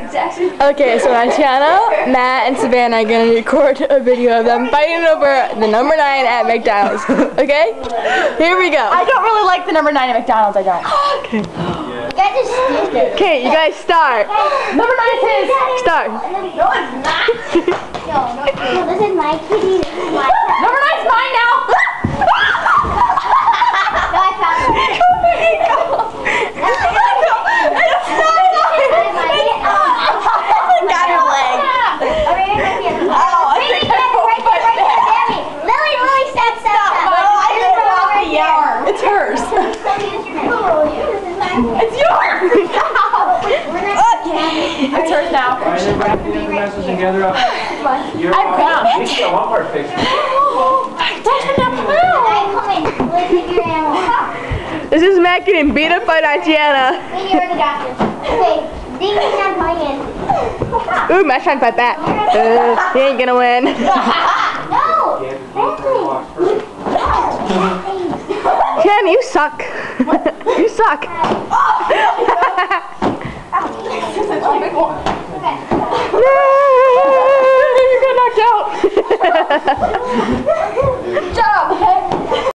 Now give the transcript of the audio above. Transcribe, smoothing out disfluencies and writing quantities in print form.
Okay, so Antiana, Matt, and Savannah are gonna record a video of them fighting over the number 9 at McDonald's. Okay? Here we go. I don't really like the number 9 at McDonald's, I don't. Okay. Okay, you guys start. Number 9 is his. Start. No, it's not. No, this is my kitty. This is my cat. Number 9's mine now. No, I found it. Got her leg. Lily, stop. It's hers. It's yours. It's hers now. Alright, everybody get the messes together. I'm gone. I want part fixed. This is Matt getting beat up by Antiana. You're the doctor. Okay, Ding has my hand. Ooh, Matt's trying to fight back. He ain't gonna win. No! Ken, you suck. You suck. Okay. No!